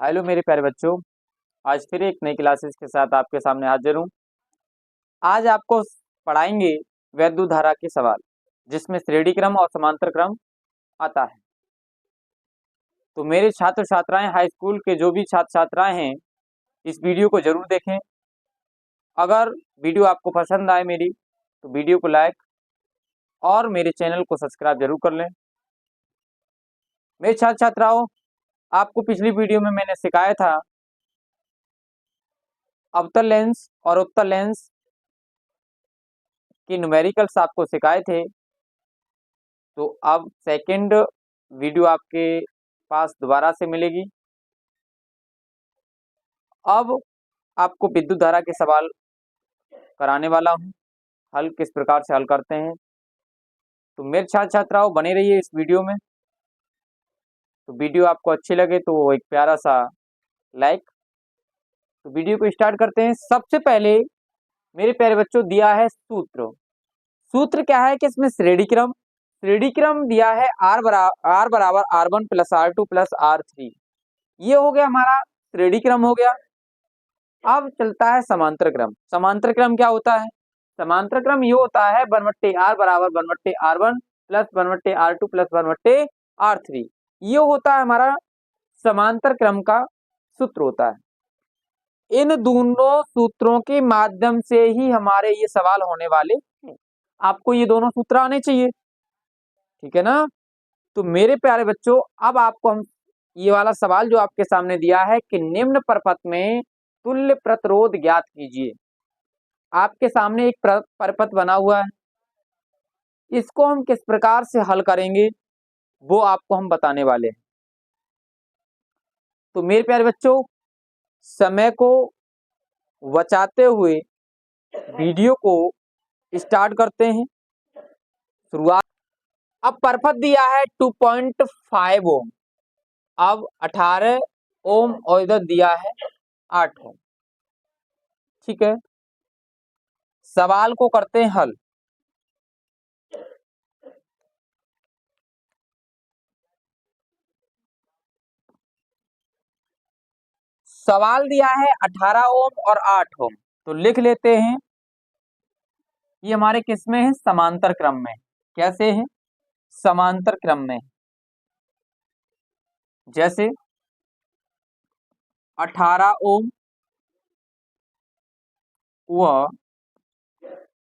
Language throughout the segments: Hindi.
हेलो मेरे प्यारे बच्चों। आज फिर एक नई क्लासेस के साथ आपके सामने हाजिर हूँ। आज आपको पढ़ाएंगे वैद्युत धारा के सवाल, जिसमें श्रेणी क्रम और समांतर क्रम आता है। तो मेरे छात्र छात्राएं, हाई स्कूल के जो भी छात्र छात्राएं हैं, इस वीडियो को जरूर देखें। अगर वीडियो आपको पसंद आए मेरी, तो वीडियो को लाइक और मेरे चैनल को सब्सक्राइब जरूर कर लें। मेरे छात्र छात्राओं, आपको पिछली वीडियो में मैंने सिखाया था अवतल लेंस और उत्तल लेंस की न्यूमेरिकल्स आपको सिखाए थे। तो अब सेकंड वीडियो आपके पास दोबारा से मिलेगी। अब आपको विद्युत धारा के सवाल कराने वाला हूं, हल किस प्रकार से हल करते हैं। तो मेरे छात्र छात्राओं, बने रहिए इस वीडियो में। तो वीडियो आपको अच्छी लगे तो एक प्यारा सा लाइक। तो वीडियो को स्टार्ट करते हैं। सबसे पहले मेरे प्यारे बच्चों, दिया है सूत्र। सूत्र क्या है कि इसमें श्रेणी क्रम दिया है आर बराबर R1 plus R2 plus R3। ये हो गया हमारा श्रेणी क्रम हो गया। अब चलता है समांतर क्रम। समांतर क्रम क्या होता है? समांतर क्रम ये होता है 1/r बराबर 1/r1 plus 1/r2 plus 1/r3। ये होता है हमारा समांतर क्रम का सूत्र होता है। इन दोनों सूत्रों के माध्यम से ही हमारे ये सवाल होने वाले हैं। आपको ये दोनों सूत्र आने चाहिए, ठीक है ना? तो मेरे प्यारे बच्चों, अब आपको हम ये वाला सवाल जो आपके सामने दिया है कि निम्न परपथ में तुल्य प्रतिरोध ज्ञात कीजिए। आपके सामने एक परपथ बना हुआ है, इसको हम किस प्रकार से हल करेंगे वो आपको हम बताने वाले हैं। तो मेरे प्यारे बच्चों, समय को बचाते हुए वीडियो को स्टार्ट करते हैं। शुरुआत। अब परपथ दिया है 2.5 ओम। अब 18 ओम और इधर दिया है 8 ओम। ठीक है, सवाल को करते हैं हल। सवाल दिया है 18 ओम और 8 ओम, तो लिख लेते हैं। ये हमारे किस में है? समांतर क्रम में। कैसे है? समांतर क्रम में। जैसे 18 ओम व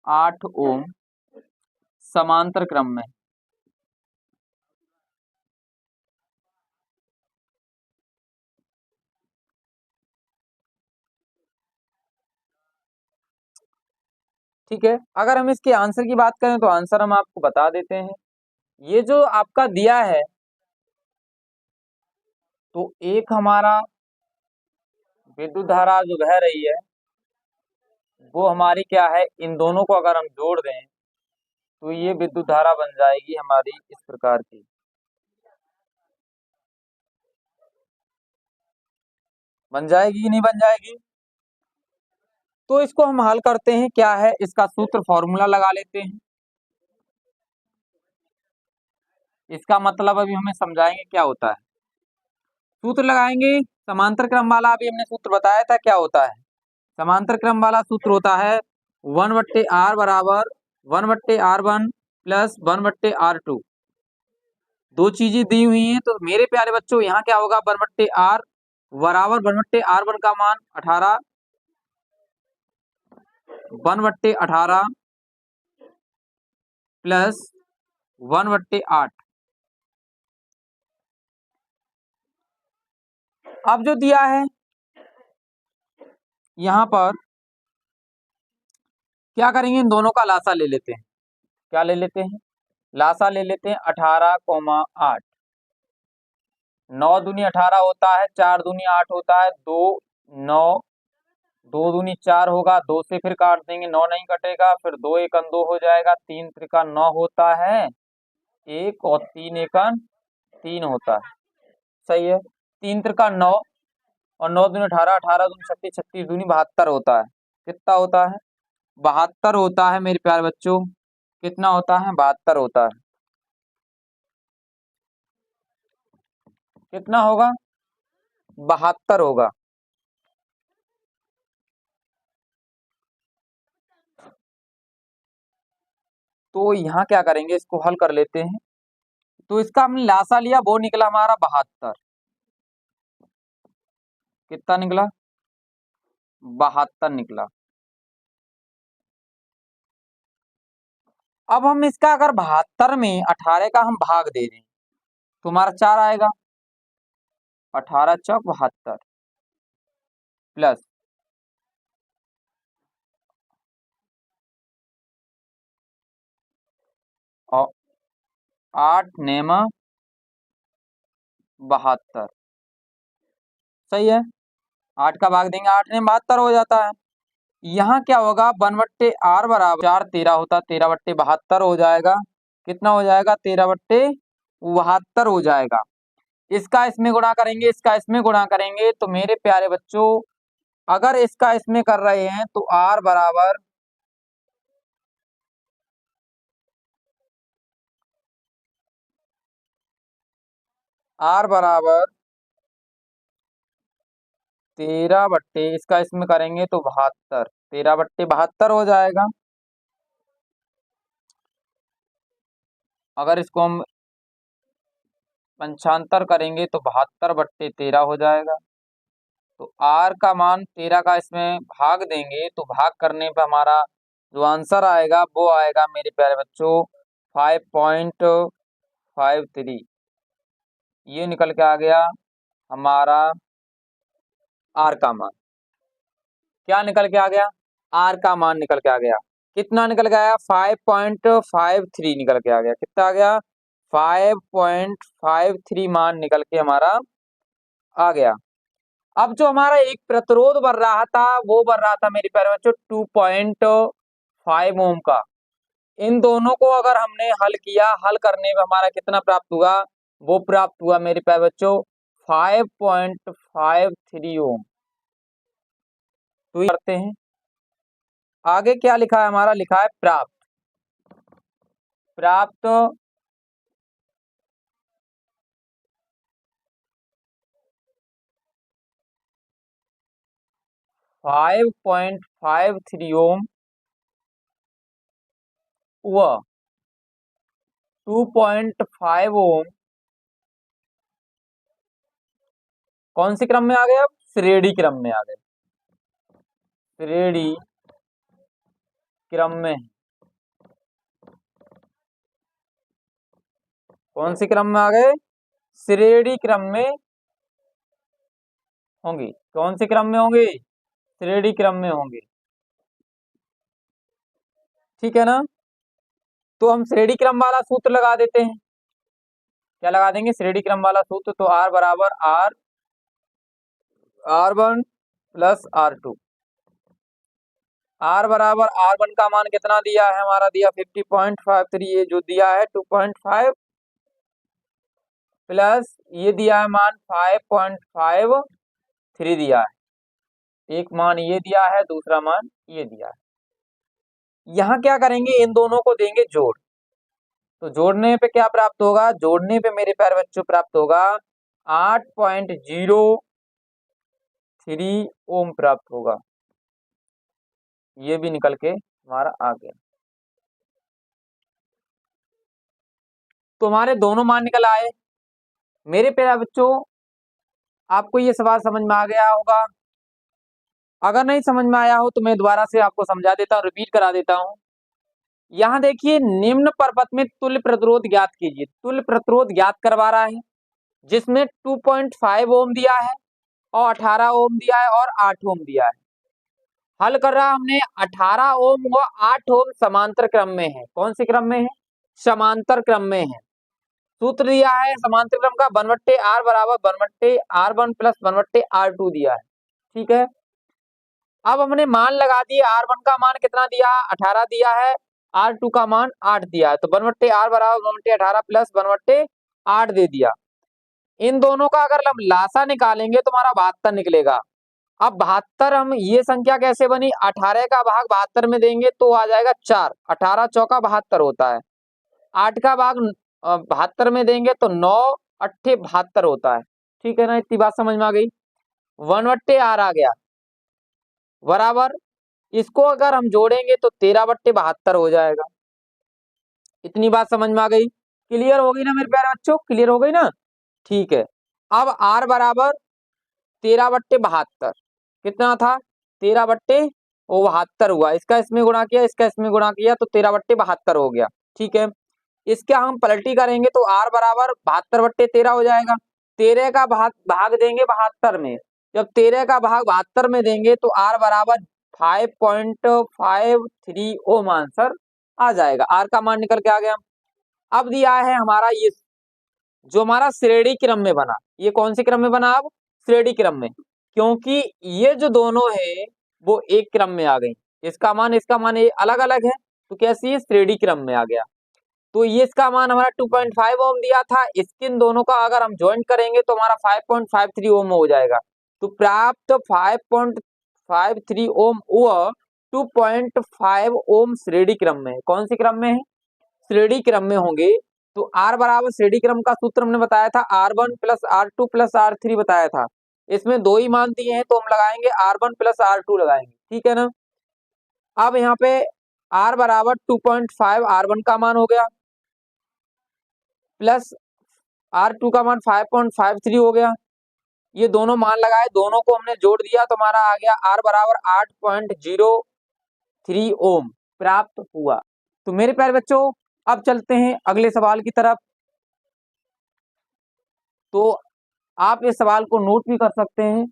8 ओम समांतर क्रम में। ठीक है, अगर हम इसके आंसर की बात करें तो आंसर हम आपको बता देते हैं। ये जो आपका दिया है, तो एक हमारा विद्युत धारा जो बह रही है वो हमारी क्या है, इन दोनों को अगर हम जोड़ दें तो ये विद्युत धारा बन जाएगी हमारी इस प्रकार की। बन जाएगी कि नहीं बन जाएगी? तो इसको हम हल करते हैं। क्या है इसका सूत्र? फॉर्मूला लगा लेते हैं। इसका मतलब अभी हमें समझाएंगे क्या होता है। सूत्र लगाएंगे समांतर क्रम वाला। अभी हमने सूत्र बताया था क्या होता है। समांतर क्रम वाला सूत्र होता है 1/r बराबर 1/r1 प्लस 1/r2। दो चीजें दी हुई हैं, तो मेरे प्यारे बच्चों यहाँ क्या होगा? 1/r बराबर 1/r1 का मान 18, 1/18 प्लस 1/8। अब जो दिया है यहाँ पर, क्या करेंगे? इन दोनों का लासा ले लेते हैं। क्या ले लेते हैं? लासा ले लेते हैं। 18, 8, 9 दूनी 18 होता है, 4 दूनी 8 होता है, 2 9, 2 दूनी 4 होगा, 2 से फिर काट देंगे, 9 नहीं कटेगा, फिर 2 एकन 2 हो जाएगा, 3 त्रिका 9 होता है, 1 और 3 एकन 3 होता है। सही है, 3 त्रिका 9 और 9 दूनी 18, 18 दूनी 36, 36 दूनी 72 होता है। कितना होता है? 72 होता है मेरे प्यारे बच्चों। कितना होता है? 72 होता है। कितना होगा? 72 होगा। तो यहाँ क्या करेंगे, इसको हल कर लेते हैं। तो इसका हमने लासा लिया, वो निकला हमारा 72। कितना निकला? 72 निकला। अब हम इसका अगर 72 में 18 का हम भाग दे दें तो हमारा 4 आएगा। 18 चौक 72 प्लस 8 नेमा 72। सही है। 8 का भाग देंगे 8 ने 72 हो जाता है। यहाँ क्या होगा, 1/r बराबर 4 13 होता, 13/72 हो जाएगा। कितना हो जाएगा? 13/72 हो जाएगा। इसका इसमें गुणा करेंगे, इसका इसमें गुणा करेंगे तो मेरे प्यारे बच्चों, अगर इसका इसमें कर रहे हैं तो r बराबर r बराबर 13 इसका इसमें करेंगे तो 72, 13/72 हो जाएगा। अगर इसको हम पंचांतर करेंगे तो 72/13 हो जाएगा। तो r का मान 13 का इसमें भाग देंगे तो भाग करने पे हमारा जो आंसर आएगा वो आएगा मेरे प्यारे बच्चों 5.53। ये निकल के आ गया हमारा r का मान। क्या निकल के आ गया? r का मान निकल के आ गया। कितना निकल के आया? 5.53 निकल के आ गया। कितना आ गया? 5.53 मान निकल के हमारा आ गया। अब जो हमारा एक प्रतिरोध बढ़ रहा था वो बढ़ रहा था मेरे प्यारे बच्चों 2.5 ओम का। इन दोनों को अगर हमने हल किया, हल करने में हमारा कितना प्राप्त हुआ? वो प्राप्त हुआ मेरे प्यारे बच्चों 5.53 ओम। तो ये करते हैं, आगे क्या लिखा है हमारा? लिखा है प्राप्त। प्राप्त 5.53 ओम व 2.5 ओम कौन से क्रम में आ गए? अब श्रेणी क्रम में आ गए। श्रेणी क्रम में। कौन से क्रम में आ गए? श्रेणी क्रम में होंगे। कौन से क्रम में होंगे? श्रेणी क्रम में होंगे। ठीक है ना? तो हम श्रेणी क्रम वाला सूत्र लगा देते हैं। क्या लगा देंगे? श्रेणी क्रम वाला सूत्र। तो r बराबर r1 प्लस r2। r बराबर r1 का मान कितना दिया है? हमारा दिया 50.53। ये जो दिया है 2.5 प्लस ये दिया है मान 5.53 दिया है। एक मान ये दिया है, दूसरा मान ये दिया है। यहाँ क्या करेंगे? इन दोनों को देंगे जोड़। तो जोड़ने पे क्या प्राप्त होगा? जोड़ने पे मेरे प्यारे बच्चों प्राप्त होगा 8.03 ओम प्राप्त होगा। ये भी निकल के हमारा आ गया। तो हमारे दोनों मान निकल आए। मेरे प्यारे बच्चों, आपको ये सवाल समझ में आ गया होगा। अगर नहीं समझ में आया हो तो मैं दोबारा से आपको समझा देता हूँ, रिपीट करा देता हूँ। यहाँ देखिए, निम्न प्रपत्र में तुल्य प्रतिरोध ज्ञात कीजिए। तुल्य प्रतिरोध ज्ञात करवा रहा है जिसमें 2.5 ओम दिया है और 18 ओम दिया है और 8 ओम दिया है। हल कर रहा हमने 18 ओम व 8 ओम समांतर क्रम में है। कौन से क्रम में है? समांतर क्रम में है। सूत्र दिया है समांतर क्रम का 1/r बराबर 1/r1 प्लस 1/r2 दिया है। ठीक है। अब हमने मान लगा दिए। r1 का मान कितना दिया? 18 दिया है। r2 का मान 8 दिया है। तो 1/r बराबर 1/18 प्लस 1/8 दे दिया। इन दोनों का अगर हम लासा निकालेंगे तो हमारा 72 निकलेगा। अब 72 हम ये संख्या कैसे बनी? 18 का भाग 72 में देंगे तो आ जाएगा 4। 18 चौका 72 होता है। 8 का भाग 72 में देंगे तो 9 अट्ठे 72 होता है। ठीक है ना? इतनी बात समझ में आ गई। 1/r आ गया बराबर, इसको अगर हम जोड़ेंगे तो 13/72 हो जाएगा। इतनी बात समझ में आ गई? क्लियर हो गई ना मेरे प्यारे बच्चों? क्लियर हो गई ना? ठीक है। अब r बराबर 13/72 कितना था? 13/72 हुआ। इसका इसमें गुणा किया, इसका इसमें गुणा किया तो 13/72 हो गया। ठीक है, इसका हम पलटी करेंगे तो r बराबर 72/13 हो जाएगा। 13 का भाग देंगे 72 में, जब 13 का भाग 72 में देंगे तो r बराबर 5.53 ओम आंसर आ जाएगा। r का मान निकल के आ गया। अब दिया है हमारा ये जो हमारा श्रेणी क्रम में बना, ये कौन से क्रम में बना? अब श्रेणी क्रम में, क्योंकि ये जो दोनों है वो एक क्रम में आ गई। इसका मान ये अलग अलग है तो कैसी है? श्रेणी क्रम में आ गया। तो ये इसका मान हमारा 2.5 ओम दिया था, इसकिन दोनों का अगर हम ज्वाइंट करेंगे तो हमारा 5.53 ओम हो जाएगा। तो प्राप्त 5.53 ओम व 2.5 ओम श्रेणी क्रम में है। कौन से क्रम में है? श्रेणी क्रम में होंगे। तो R बराबर श्रेणी क्रम का सूत्र हमने बताया था R1 plus R2 plus R3 बताया था। इसमें दो ही मान दिए हैं तो हम लगाएंगे R1 प्लस R2 लगाएंगे। ठीक है ना? अब यहाँ पे R बराबर 2.5 R1 का मान हो गया प्लस R2 का मान 5.53 हो गया। ये दोनों मान लगाए, दोनों को हमने जोड़ दिया तो हमारा आ गया R बराबर 8.03 ओम प्राप्त हुआ। तो मेरे प्यारे बच्चों अब चलते हैं अगले सवाल की तरफ। तो आप इस सवाल को नोट भी कर सकते हैं।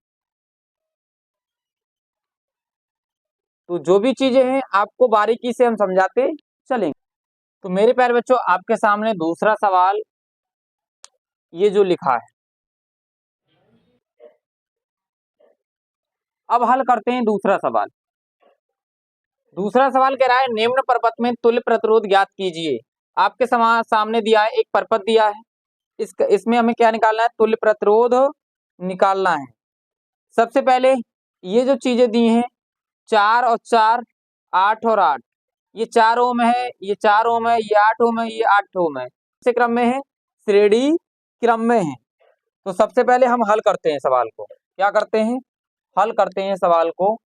तो जो भी चीजें हैं आपको बारीकी से हम समझाते चलेंगे। तो मेरे प्यारे बच्चों आपके सामने दूसरा सवाल ये जो लिखा है, अब हल करते हैं दूसरा सवाल। दूसरा सवाल कह रहा है निम्न परपथ में तुल्य प्रतिरोध ज्ञात कीजिए। आपके सामने दिया है, एक परपथ दिया है, इसमें हमें क्या निकालना है? तुल्य प्रतिरोध निकालना है। सबसे पहले ये जो चीजें दी हैं 4 और 4, 8 और 8, ये 4 ओम है, ये 4 ओम है, ये 8 ओम है, ये 8 ओम है। किस क्रम में है? श्रेणी क्रम में है। तो सबसे पहले हम हल करते हैं सवाल को। क्या करते हैं? हल करते हैं सवाल को।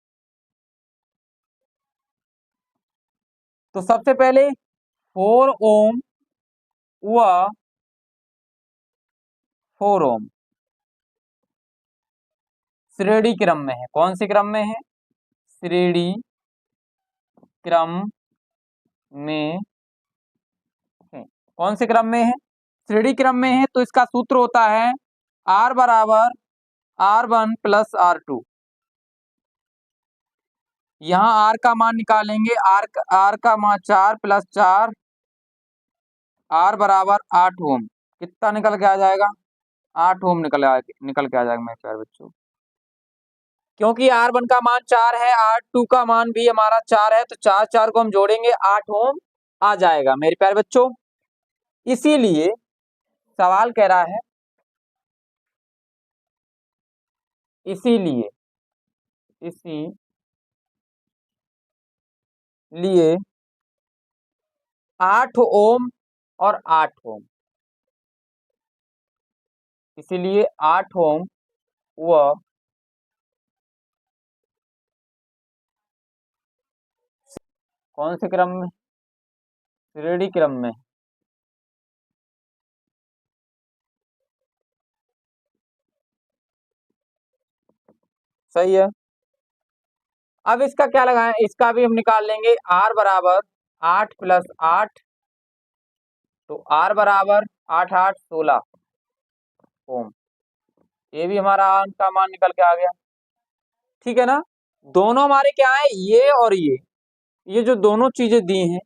तो सबसे पहले 4 ओम व 4 ओम श्रेणी क्रम में है। कौन से क्रम में है? श्रेणी क्रम में है। कौन से क्रम में है? श्रेणी क्रम में है। तो इसका सूत्र होता है R बराबर R1 प्लस R2। यहाँ R का मान निकालेंगे, R का मान 4 प्लस 4, R बराबर 8 ओम। कितना निकल के आ जाएगा? 8 ओम निकल के आ जाएगा मेरे प्यारे बच्चों। क्योंकि R1 का मान 4 है, R2 का मान भी हमारा 4 है, तो 4 4 को हम जोड़ेंगे 8 ओम आ जाएगा मेरे प्यारे बच्चों। इसीलिए सवाल कह रहा है, इसीलिए 8 ओम और 8 ओम, इसीलिए 8 ओम व कौन से क्रम में? श्रेणी क्रम में। सही है। अब इसका क्या लगाएं? इसका भी हम निकाल लेंगे। R बराबर 8 प्लस 8, तो R बराबर 8 8 16 ओम। ये भी हमारा R का मान निकल के आ गया। ठीक है ना? दोनों हमारे क्या है? ये और ये जो दोनों चीजें दी हैं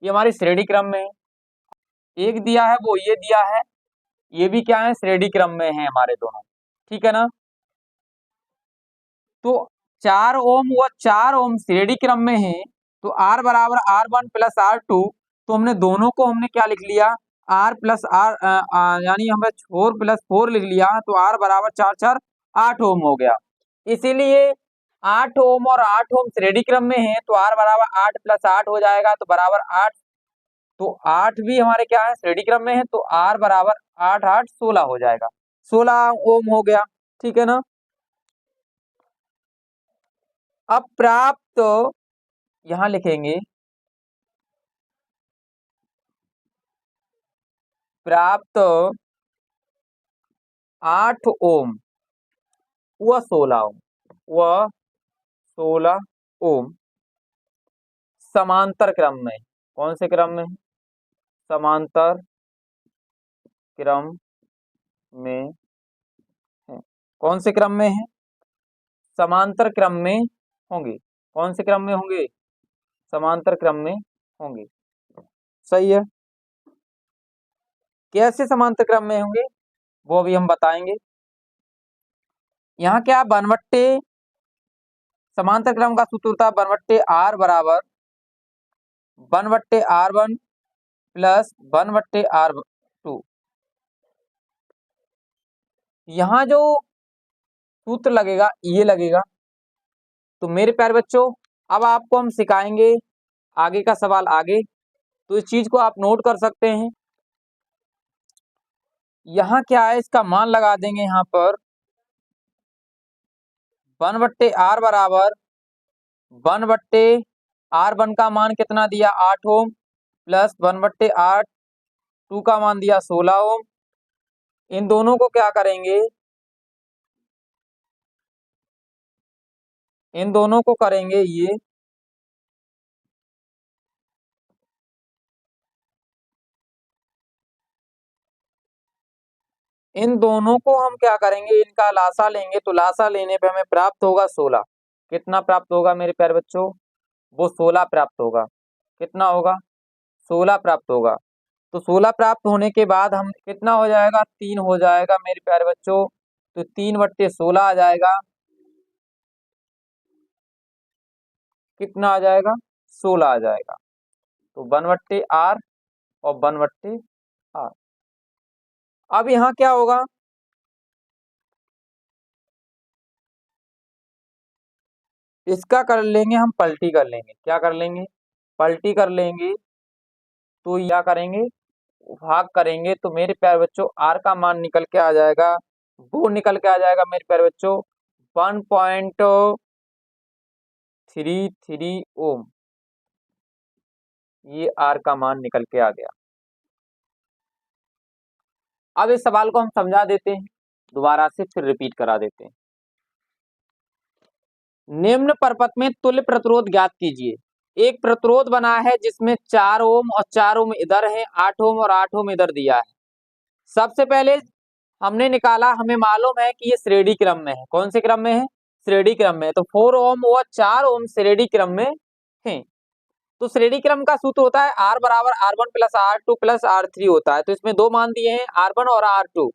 ये हमारी श्रेणी क्रम में है। एक दिया है वो ये दिया है, ये भी क्या है? श्रेणी क्रम में है हमारे दोनों। ठीक है ना? तो 4 ओम व 4 ओम श्रेणी क्रम में है, तो R बराबर R1 प्लस R2। तो हमने दोनों को हमने क्या लिख लिया? R प्लस R, यानी हमें 4 प्लस 4 लिख लिया, तो R बराबर 4 4 8 ओम हो गया। इसीलिए 8 ओम और 8 ओम श्रेणी क्रम में है, तो R बराबर 8 प्लस 8 हो जाएगा, तो बराबर 8। तो 8 भी हमारे क्या है? श्रेणी क्रम में है, तो R बराबर 8 8 16 हो जाएगा। 16 ओम हो गया। ठीक है ना? अब प्राप्त यहां लिखेंगे प्राप्त 8 ओम व 16 ओम व 16 ओम समांतर क्रम में। कौन से क्रम में? समांतर क्रम में है। कौन से क्रम में है? समांतर क्रम में होंगे। कौन से क्रम में होंगे? समांतर क्रम में होंगे। सही है। कैसे समांतर क्रम में होंगे वो भी हम बताएंगे। यहाँ क्या बनवट्टे समांतर क्रम का सूत्र होता है बनवट्टे आर बराबर 1/R1 प्लस 1/R2। यहाँ जो सूत्र लगेगा ये लगेगा। तो मेरे प्यारे बच्चों अब आपको हम सिखाएंगे आगे का सवाल आगे, तो इस चीज को आप नोट कर सकते हैं। यहाँ क्या है, इसका मान लगा देंगे यहाँ पर 1/R बराबर 1/R1 का मान कितना दिया 8 ओम प्लस 1/R2 का मान दिया 16 ओम। इन दोनों को क्या करेंगे? इन दोनों को करेंगे ये इन दोनों को हम क्या करेंगे? इनका लासा लेंगे। तो लासा लेने पे हमें प्राप्त होगा 16। कितना प्राप्त होगा मेरे प्यारे बच्चों? वो 16 प्राप्त होगा। कितना होगा? 16 प्राप्त होगा। तो 16 प्राप्त होने के बाद हम कितना हो जाएगा? 3 हो जाएगा मेरे प्यारे बच्चों। तो 3/16 आ जाएगा। कितना आ जाएगा? 16 आ जाएगा। तो 1/R और 1/R। अब यहाँ क्या होगा? इसका कर लेंगे हम पलटी कर लेंगे। क्या कर लेंगे? पलटी कर लेंगे। तो क्या करेंगे? भाग करेंगे तो मेरे प्यारे बच्चों आर का मान निकल के आ जाएगा। वो निकल के आ जाएगा मेरे प्यारे बच्चों 1.33 ओम। ये आर का मान निकल के आ गया। अब इस सवाल को हम समझा देते हैं, दोबारा से फिर रिपीट करा देते हैं। निम्न परपथ में तुल्य प्रतिरोध ज्ञात कीजिए। एक प्रतिरोध बना है जिसमें 4 ओम और 4 ओम इधर है, 8 ओम और 8 ओम इधर दिया है। सबसे पहले हमने निकाला, हमें मालूम है कि ये श्रेणी क्रम में है। कौन से क्रम में है? श्रेणी क्रम में। तो 4 ओम व 4 ओम श्रेणी क्रम में है। तो श्रेणी क्रम का सूत्र होता है R बराबर R1 plus R2 plus R3 होता है। तो इसमें दो मान दिए हैं R1 और R2।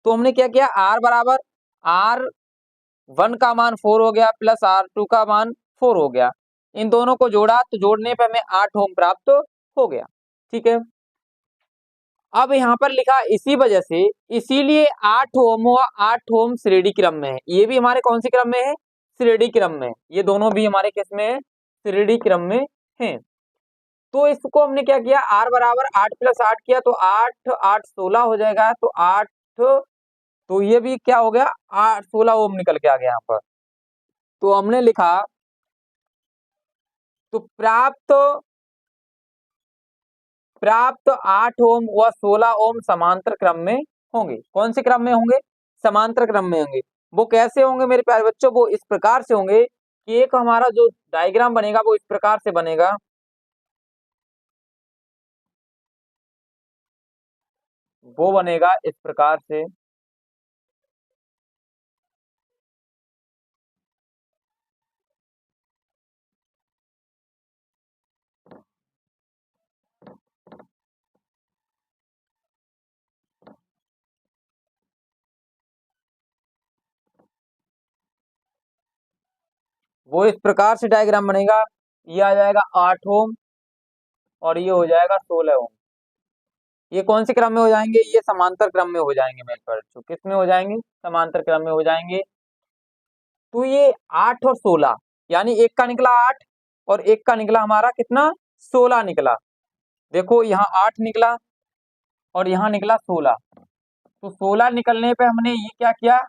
तो हमने क्या किया? R बराबर R1 का मान 4 हो गया प्लस R2 का मान 4 हो गया। इन दोनों को जोड़ा तो जोड़ने पे हमें 8 ओम प्राप्त हो गया। ठीक है। अब यहाँ पर लिखा इसी वजह से, इसीलिए 8 ओम व 8 ओम श्रेणी क्रम में है। ये भी हमारे कौन से क्रम में है? श्रेणी क्रम में। ये दोनों भी हमारे किस में है? श्रेणी क्रम में है। तो इसको हमने क्या किया? R बराबर 8 प्लस 8 किया तो 8 8 16 हो जाएगा। तो 8 तो ये भी क्या हो गया? 8 16 ओम निकल के आ गया यहाँ पर। तो हमने लिखा तो प्राप्त 8 ओम व 16 ओम समांतर क्रम में होंगे। कौन से क्रम में होंगे? समांतर क्रम में होंगे। वो कैसे होंगे मेरे प्यारे बच्चों? वो इस प्रकार से होंगे कि एक हमारा जो डायग्राम बनेगा वो इस प्रकार से बनेगा। वो बनेगा इस प्रकार से। वो इस प्रकार से डायग्राम बनेगा। ये आ जाएगा 8 ओम और ये हो जाएगा 16 ओम। ये कौन से क्रम में हो जाएंगे? ये समांतर क्रम में हो जाएंगे मेरे प्यारे बच्चों। किस में हो जाएंगे? समांतर क्रम में हो जाएंगे। तो ये 8 और 16 यानी एक का निकला 8 और एक का निकला हमारा कितना? 16 निकला। देखो यहाँ 8 निकला और यहाँ निकला 16। तो 16 निकलने पे हमने ये क्या किया?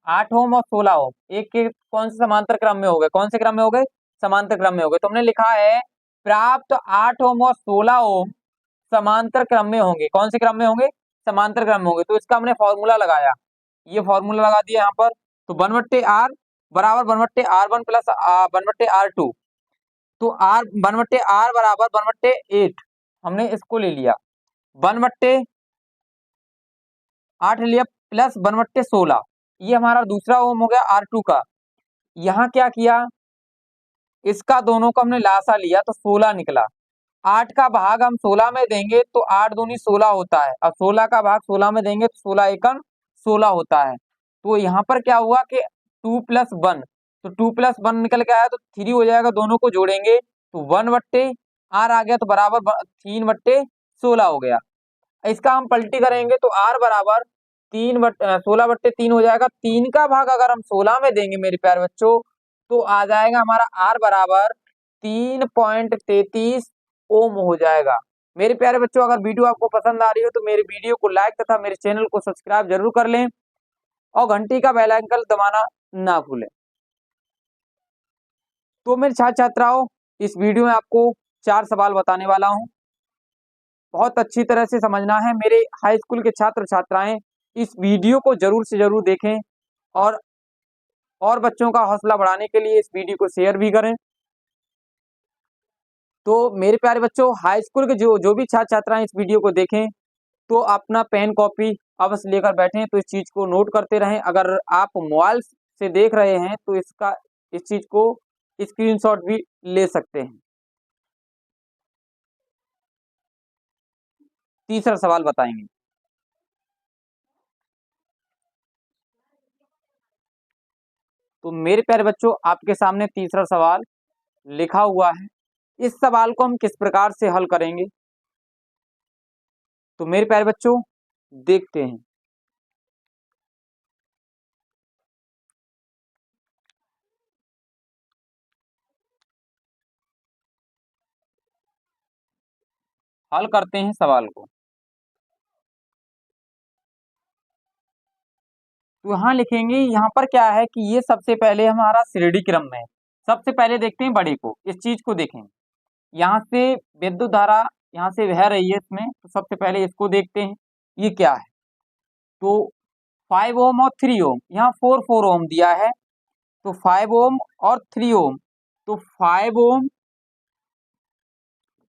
8 ओम और 16 ओम एक के कौन से समांतर क्रम में हो गए, कौन से क्रम में हो गए, समांतर क्रम में हो गए। तो हमने लिखा है प्राप्त 8 ओम और 16 ओम समांतर क्रम में होंगे, कौन से क्रम में होंगे, समांतर क्रम में होंगे। तो इसका हमने फॉर्मूला लगाया, ये फॉर्मूला लगा दिया यहाँ पर। तो 1/r बराबर 1/r1 प्लस 1/r2, तो r 1/r बराबर 1/8 हमने इसको ले लिया, 1/8 लिया प्लस 1/16, ये हमारा दूसरा ओम हो गया R2 का। यहाँ क्या किया, इसका दोनों को हमने लासा लिया तो 16 निकला। 8 का भाग हम 16 में देंगे तो 8 दूनी 16 होता है, अब 16 का भाग 16 में देंगे तो 16 एकम 16 होता है। तो यहाँ पर क्या हुआ कि 2 + 1, तो 2 + 1 निकल के आया तो 3 हो जाएगा, दोनों को जोड़ेंगे तो 1/r आ गया, तो बराबर 3/16 हो गया। इसका हम पलटी करेंगे तो r बराबर 16/3 हो जाएगा। 3 का भाग अगर हम 16 में देंगे मेरे प्यारे बच्चों तो आ जाएगा हमारा r बराबर 3.33 ओम हो जाएगा। मेरे प्यारे बच्चों, अगर वीडियो आपको पसंद आ रही हो तो मेरे वीडियो को लाइक तथा मेरे चैनल को सब्सक्राइब जरूर कर लें और घंटी का बेल आइकन दबाना ना भूलें। तो मेरे छात्र छात्राओं, इस वीडियो में आपको 4 सवाल बताने वाला हूं, बहुत अच्छी तरह से समझना है। मेरे हाई स्कूल के छात्र छात्राएं इस वीडियो को जरूर से जरूर देखें और बच्चों का हौसला बढ़ाने के लिए इस वीडियो को शेयर भी करें। तो मेरे प्यारे बच्चों, हाई स्कूल के जो भी छात्र छात्राएं इस वीडियो को देखें तो अपना पेन कॉपी अवश्य लेकर बैठें, तो इस चीज को नोट करते रहें। अगर आप मोबाइल से देख रहे हैं तो इस चीज को स्क्रीनशॉट भी ले सकते हैं। तीसरा सवाल बताएंगे। तो मेरे प्यारे बच्चों, आपके सामने तीसरा सवाल लिखा हुआ है। इस सवाल को हम किस प्रकार से हल करेंगे, तो मेरे प्यारे बच्चों देखते हैं। हल करते हैं सवाल को। तो यहाँ लिखेंगे, यहाँ पर क्या है कि ये सबसे पहले हमारा श्रेणी क्रम में है। सबसे पहले देखते हैं बड़े को, इस चीज को देखेंगे। यहाँ से विद्युत धारा यहाँ से बह रही है इसमें, तो सबसे पहले इसको देखते हैं ये क्या है। तो 5 ओम और 3 ओम, यहाँ 4 ओम दिया है, तो 5 ओम और 3 ओम, तो 5 ओम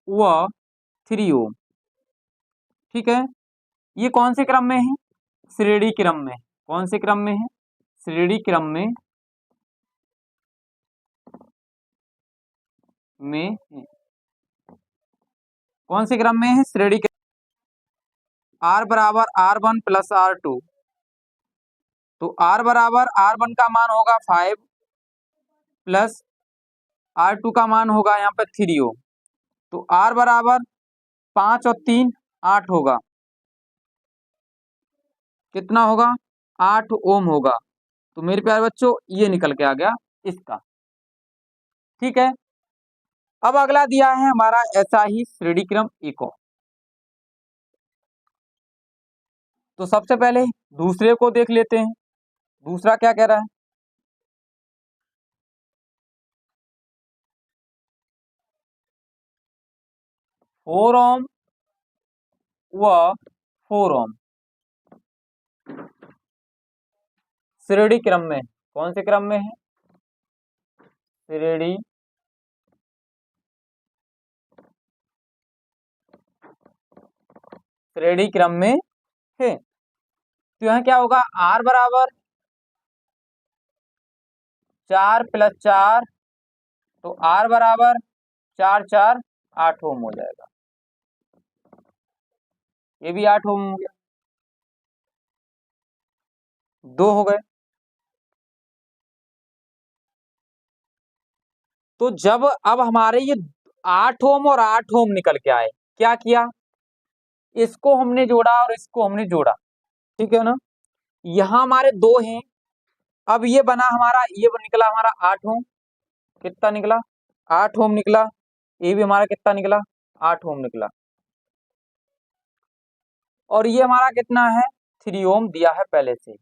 व 3 ओम, ठीक है। ये कौन से क्रम में है, श्रेणी क्रम में। कौन से क्रम में है, श्रेणी क्रम में है। कौन से क्रम में है, श्रेणी क्रम। r बराबर r1 प्लस r2, तो r बराबर r1 का मान होगा 5 प्लस r2 का मान होगा यहाँ पर 3 ओम, तो r बराबर 5 और 3 8 होगा, कितना होगा, 8 ओम होगा। तो मेरे प्यारे बच्चों ये निकल के आ गया इसका, ठीक है। अब अगला दिया है हमारा ऐसा ही श्रेणी क्रम एक और। तो सबसे पहले दूसरे को देख लेते हैं, दूसरा क्या कह रहा है। 4 ओम व 4 ओम श्रेणी क्रम में, कौन से क्रम में है, श्रेणी श्रेणी क्रम में है। तो यहाँ क्या होगा, R बराबर 4 + 4, तो R बराबर 4 4 8 ओम हो जाएगा, ये भी 8 ओम हो गया, 2 हो गए। तो जब अब हमारे ये 8 ओम और 8 ओम निकल के आए, क्या किया, इसको हमने जोड़ा और इसको हमने जोड़ा, ठीक है ना। यहाँ हमारे 2 हैं, अब ये बना हमारा, ये निकला हमारा 8 ओम, कितना निकला, 8 ओम निकला। ये भी हमारा कितना निकला, 8 ओम निकला। और ये हमारा कितना है, 3 ओम दिया है पहले से।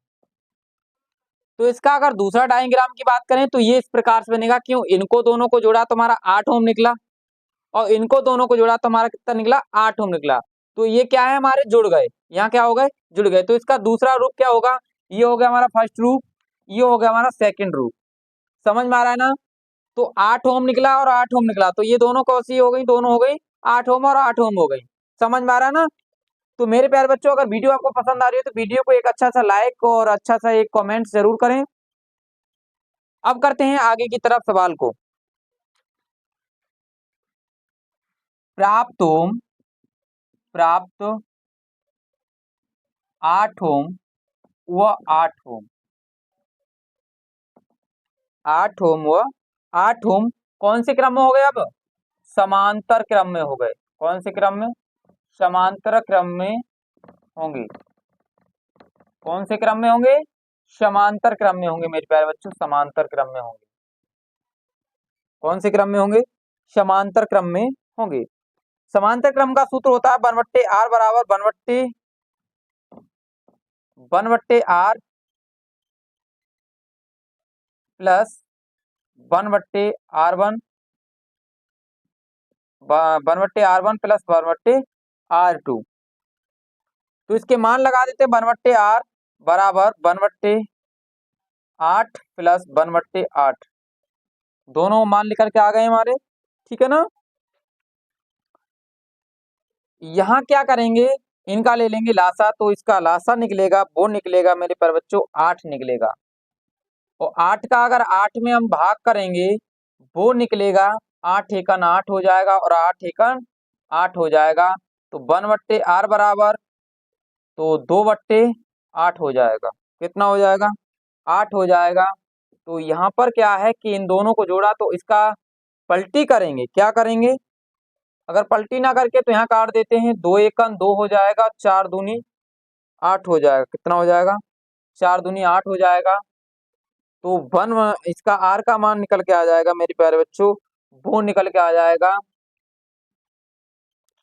तो इसका अगर दूसरा डायग्राम की बात करें तो ये इस प्रकार से बनेगा। क्यों? इनको दोनों को जोड़ा तो हमारा 8 ओम निकला और इनको दोनों को जोड़ा तो हमारा कितना निकला? 8 ओम निकला। तो ये क्या है? हमारे जुड़ गए। यहाँ क्या हो गए? जुड़ गए। तो इसका दूसरा रूप क्या होगा? ये हो गया हमारा फर्स्ट रूप, ये हो गया हमारा सेकंड रूप। समझ में आ रहा है ना? तो 8 ओम निकला और 8 ओम निकला, तो ये दोनों कौन सी हो गई? दोनों हो गई 8 ओम और 8 ओम हो गई। समझ में आ रहा है ना? तो मेरे प्यारे बच्चों, अगर वीडियो आपको पसंद आ रही है तो वीडियो को एक अच्छा सा लाइक और अच्छा सा एक कमेंट जरूर करें। अब करते हैं आगे की तरफ सवाल को। प्राप्त ओम 8 ओम व 8 ओम, 8 ओम व 8 ओम कौन से क्रम में हो गए? अब समांतर क्रम में हो गए। कौन से क्रम में? समांतर क्रम में होंगे। कौन से क्रम में होंगे? समांतर क्रम में होंगे मेरे प्यारे बच्चों, समांतर क्रम में होंगे। कौन से क्रम में होंगे? समांतर क्रम में होंगे। समांतर क्रम का सूत्र होता है 1/r बराबर 1/r plus 1/r1 plus 1/r2। तो इसके मान लगा देते 1/r बराबर 1/8 प्लस 1/8। दोनों मान निकल के आ गए हमारे। ठीक है ना? यहाँ क्या करेंगे? इनका ले लेंगे लासा, तो इसका लासा निकलेगा, वो निकलेगा मेरे प्यारे बच्चों 8 निकलेगा। और 8 का अगर 8 में हम भाग करेंगे वो निकलेगा 8 एकन 8 हो जाएगा और 8 एकन 8 हो जाएगा। तो 1/r बराबर तो 2/8 हो जाएगा। कितना हो जाएगा? 8 हो जाएगा। तो यहाँ पर क्या है कि इन दोनों को जोड़ा तो इसका पलटी करेंगे। क्या करेंगे? अगर पलटी ना करके तो यहाँ काट देते हैं, 2 एकन 2 हो जाएगा, 4 दूनी 8 हो जाएगा। कितना हो जाएगा? 4 दूनी 8 हो जाएगा। तो इसका आर का मान निकल के आ जाएगा मेरे प्यारे बच्चों, वो निकल के आ जाएगा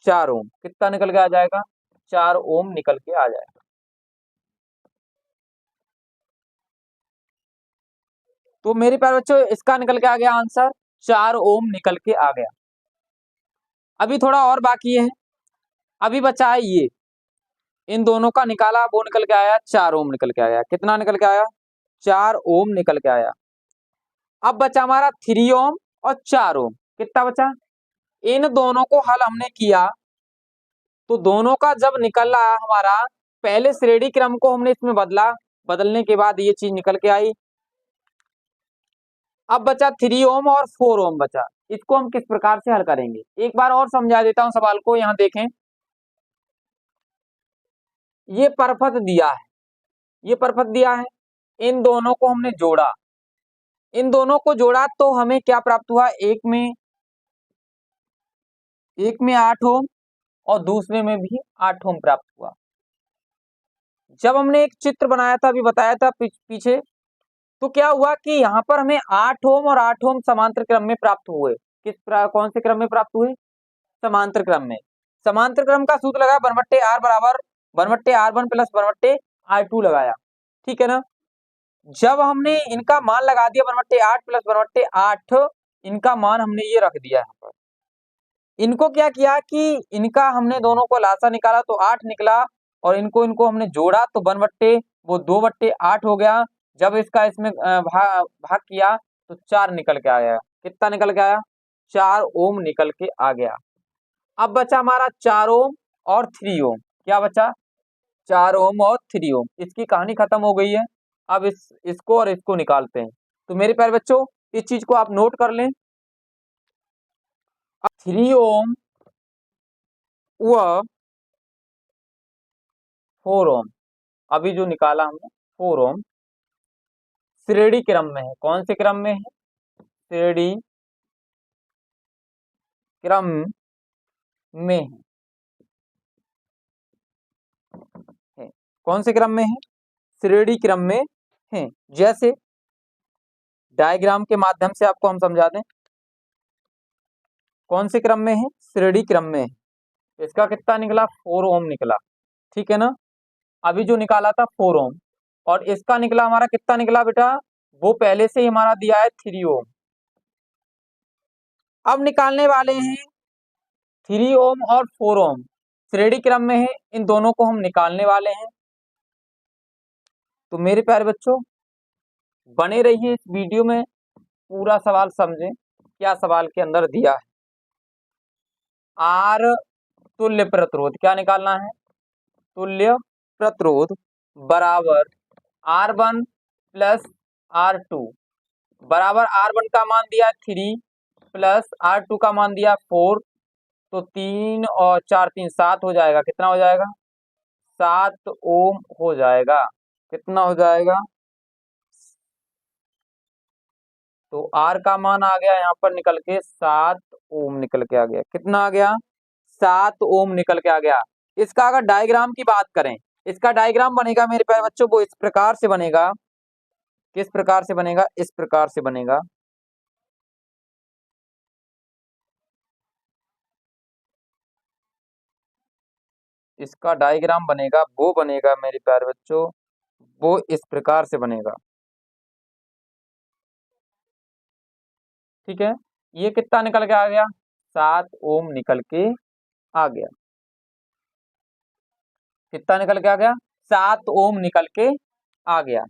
4 ओम। कितना निकल के आ जाएगा? 4 ओम निकल के आ जाएगा। तो मेरे प्यारे बच्चों इसका निकल के आ गया आंसर, 4 ओम निकल के आ गया। अभी थोड़ा और बाकी है। अभी बचा है ये, इन दोनों का निकाला, वो निकल के आया 4 ओम निकल के आया। कितना निकल के आया? 4 ओम निकल के आया। अब बचा हमारा 3 ओम और 4 ओम। कितना बचा? इन दोनों को हल हमने किया तो दोनों का जब निकला हमारा, पहले श्रेणी क्रम को हमने इसमें बदला, बदलने के बाद ये चीज निकल के आई। अब बचा 3 ओम और 4 ओम बचा। इसको हम किस प्रकार से हल करेंगे? एक बार और समझा देता हूं सवाल को। यहाँ देखें, ये परपथ दिया है, ये परपथ दिया है, इन दोनों को हमने जोड़ा, इन दोनों को जोड़ा तो हमें क्या प्राप्त हुआ? एक में 8 ओम और दूसरे में भी 8 ओम प्राप्त हुआ। जब हमने एक चित्र बनाया था, अभी बताया था पीछे, तो क्या हुआ कि यहाँ पर हमें 8 ओम और 8 ओम समांतर क्रम में प्राप्त हुए। कौन से क्रम में प्राप्त हुए? समांतर क्रम में। समांतर क्रम का सूत्र लगा 1/r बराबर 1/r1 प्लस 1/r2 लगाया। ठीक है ना? जब हमने इनका मान लगा दिया 1/8 प्लस 1/8, इनका मान हमने ये रख दिया यहाँ पर। इनको क्या किया कि इनका हमने दोनों को लासा निकाला तो 8 निकला और इनको हमने जोड़ा तो 2/8 हो गया। जब इसका इसमें भाग किया तो 4 निकल के आया। कितना निकल के आया? 4 ओम निकल के आ गया। अब बचा हमारा 4 ओम और 3 ओम। क्या बचा? 4 ओम और 3 ओम। इसकी कहानी खत्म हो गई है। अब इसको और इसको निकालते हैं। तो मेरे प्यारे बच्चों इस चीज को आप नोट कर लें। 3 ओम व 4 ओम, अभी जो निकाला हमने 4 ओम श्रेणी क्रम में है। कौन से क्रम में है? श्रेणी क्रम में है। कौन से क्रम में है? श्रेणी क्रम में है। जैसे डायग्राम के माध्यम से आपको हम समझा दें। कौन से क्रम में है? श्रेणी क्रम में है। इसका कितना निकला? 4 ओम निकला। ठीक है ना? अभी जो निकाला था 4 ओम और इसका निकला हमारा कितना निकला बेटा, वो पहले से ही हमारा दिया है 3 ओम। अब निकालने वाले हैं 3 ओम और 4 ओम, श्रेणी क्रम में है, इन दोनों को हम निकालने वाले हैं। तो मेरे प्यारे बच्चों बने रहिए इस वीडियो में, पूरा सवाल समझें क्या सवाल के अंदर दिया है। आर तुल्य प्रतिरोध क्या निकालना है, तुल्य प्रतिरोध बराबर R1 प्लस R2 बराबर R1 का मान दिया 3 प्लस R2 का मान दिया 4, तो 3 और 4 3 7 हो जाएगा, कितना हो जाएगा 7 ओम हो जाएगा, कितना हो जाएगा। तो R का मान आ गया यहाँ पर निकल के 7 ओम निकल के आ गया, कितना आ गया 7 ओम निकल के आ गया। इसका अगर डायग्राम की बात करें, इसका डायग्राम बनेगा मेरे प्यारे बच्चों वो इस प्रकार से बनेगा, किस प्रकार से बनेगा, इस प्रकार से बनेगा। इसका डायग्राम बनेगा वो बनेगा मेरे प्यारे बच्चों, वो इस प्रकार से बनेगा, ठीक है। ये कितना निकल के आ गया 7 ओम निकल के आ गया, कितना निकल के आ गया 7 ओम निकल के आ गया।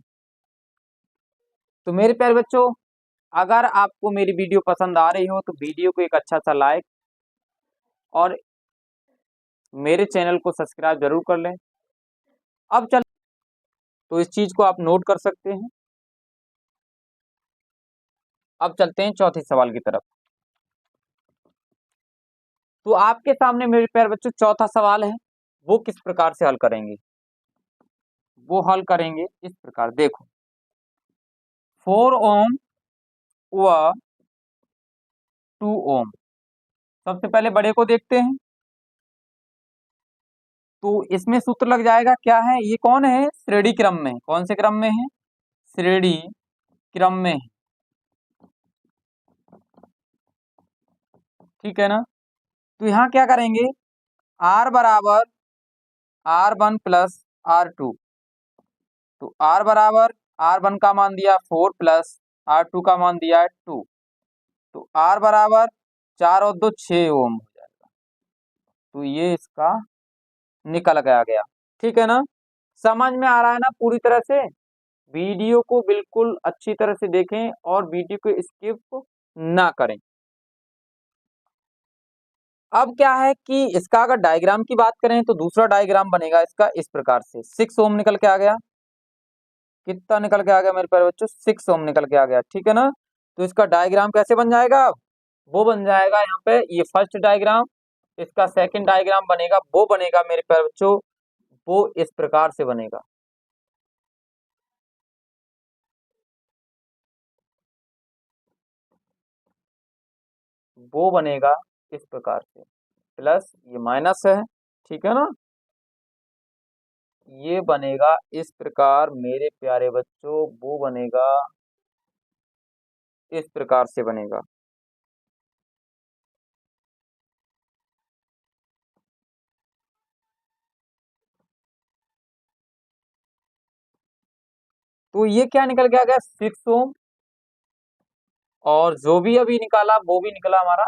तो मेरे प्यारे बच्चों अगर आपको मेरी वीडियो पसंद आ रही हो तो वीडियो को एक अच्छा सा लाइक और मेरे चैनल को सब्सक्राइब जरूर कर लें। अब चल तो इस चीज को आप नोट कर सकते हैं। अब चलते हैं चौथे सवाल की तरफ। तो आपके सामने मेरे प्यारे बच्चों चौथा सवाल है, वो किस प्रकार से हल करेंगे, वो हल करेंगे इस प्रकार, देखो 4 ओम व 2 ओम, सबसे पहले बड़े को देखते हैं। तो इसमें सूत्र लग जाएगा, क्या है ये, कौन है श्रेणी क्रम में, कौन से क्रम में है, श्रेणी क्रम में है, ठीक है ना। तो यहाँ क्या करेंगे, R बराबर R1 प्लस R2, तो R बराबर R1 का मान दिया 4 प्लस R2 का मान दिया है 2, तो R बराबर 4 और 2 6 ओम हो जाएगा। तो ये इसका निकल गया गया, ठीक है ना। समझ में आ रहा है ना पूरी तरह से। वीडियो को बिल्कुल अच्छी तरह से देखें और वीडियो को स्किप ना करें। अब क्या है कि इसका अगर डायग्राम की बात करें तो दूसरा डायग्राम बनेगा इसका इस प्रकार से, 6 ओम निकल के आ गया, कितना निकल के आ गया मेरे प्यारे बच्चों 6 ओम निकल के आ गया, ठीक है ना। तो इसका डायग्राम कैसे बन जाएगा, वो बन जाएगा यहाँ पे, ये फर्स्ट डायग्राम, इसका सेकंड डायग्राम बनेगा वो बनेगा मेरे प्यारे बच्चों, वो इस प्रकार से बनेगा, वो बनेगा इस प्रकार से, प्लस ये माइनस है, ठीक है ना। ये बनेगा इस प्रकार मेरे प्यारे बच्चों, वो बनेगा इस प्रकार से बनेगा। तो ये क्या निकल के आ गया 6 ओम, और जो भी अभी निकाला वो भी निकला हमारा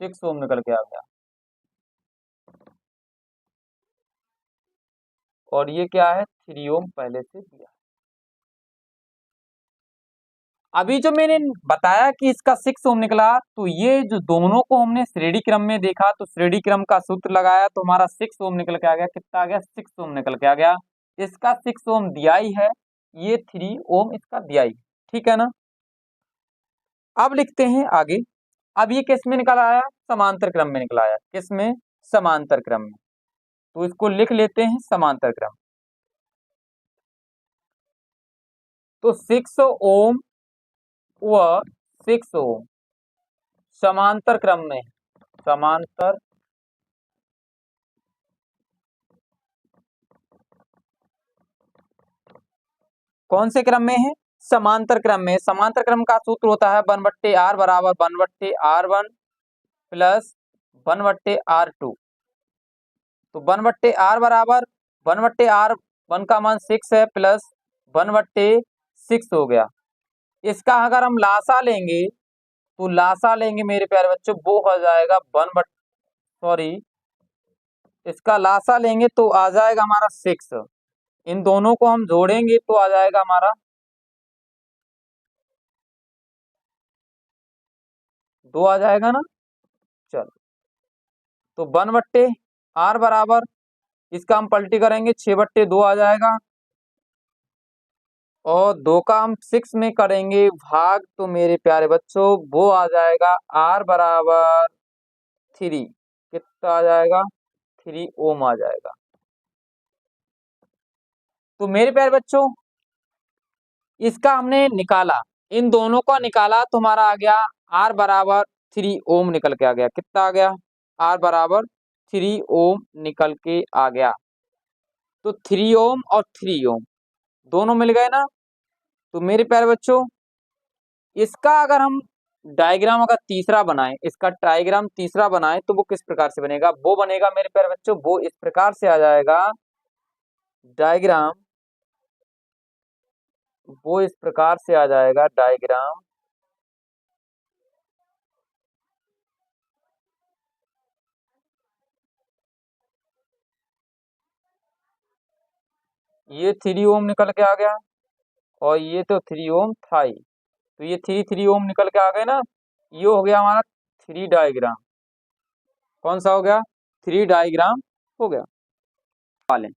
6 ओम निकल के आ गया। और ये क्या है 3 ओम पहले से दिया। अभी जो मैंने बताया कि इसका 6 ओम निकला, तो ये जो दोनों को हमने श्रेणी क्रम में देखा तो श्रेणी क्रम का सूत्र लगाया तो हमारा 6 ओम निकल के आ गया, कितना आ गया 6 ओम निकल के आ गया। इसका 6 ओम दिया ही है, ये 3 ओम इसका दिया ही, ठीक है ना। अब लिखते हैं आगे। अब ये किस में निकल आया, समांतर क्रम में निकल आया, किस में, समांतर क्रम में। तो इसको लिख लेते हैं समांतर क्रम। तो 6 ओम व 6 ओम समांतर क्रम में, समांतर कौन से क्रम में है, समांतर क्रम में। समांतर क्रम का सूत्र होता है 1/r बराबर 1/r1 प्लस 1/r2। तो 1/r बराबर 1/r 1 का मान 6 है प्लस 1/6 हो गया। इसका अगर हम लासा लेंगे तो लासा लेंगे मेरे प्यारे बच्चों, वो हो जाएगा इसका लासा लेंगे तो आ जाएगा हमारा 6। इन दोनों को हम जोड़ेंगे तो आ जाएगा हमारा 2 आ जाएगा ना। चलो, तो 1/r बराबर, इसका हम पलटी करेंगे 6/2 आ जाएगा, और 2 का हम 6 में करेंगे भाग तो मेरे प्यारे बच्चों वो आ जाएगा r बराबर 3। कितना आ जाएगा? 3 ओम आ जाएगा। तो मेरे प्यारे बच्चों इसका हमने निकाला, इन दोनों का निकाला तो हमारा आ गया r बराबर 3 ओम निकल के आ गया। कितना आ गया? r बराबर 3 ओम निकल के आ गया। तो 3 ओम और 3 ओम दोनों मिल गए ना। तो मेरे प्यारे बच्चों इसका अगर हम डायग्राम अगर तीसरा बनाएं, इसका ट्राइग्राम तीसरा बनाएं तो वो किस प्रकार से बनेगा? वो बनेगा मेरे प्यारे बच्चों, वो इस प्रकार से आ जाएगा डायग्राम, वो इस प्रकार से आ जाएगा डायग्राम। ये 3 ओम निकल के आ गया और ये तो 3 ओम था ही, तो ये 3 ओम निकल के आ गए ना। ये हो गया हमारा 3 डायग्राम। कौन सा हो गया? 3 डायग्राम हो गया। वाले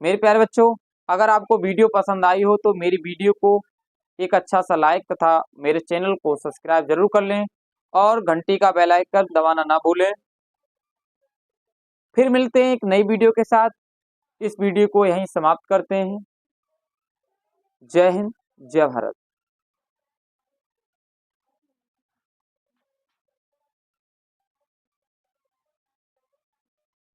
मेरे प्यारे बच्चों अगर आपको वीडियो पसंद आई हो तो मेरी वीडियो को एक अच्छा सा लाइक तथा मेरे चैनल को सब्सक्राइब जरूर कर लें और घंटी का बेल आइकन दबाना ना भूलें। फिर मिलते हैं एक नई वीडियो के साथ। इस वीडियो को यहीं समाप्त करते हैं। जय हिंद, जय भारत।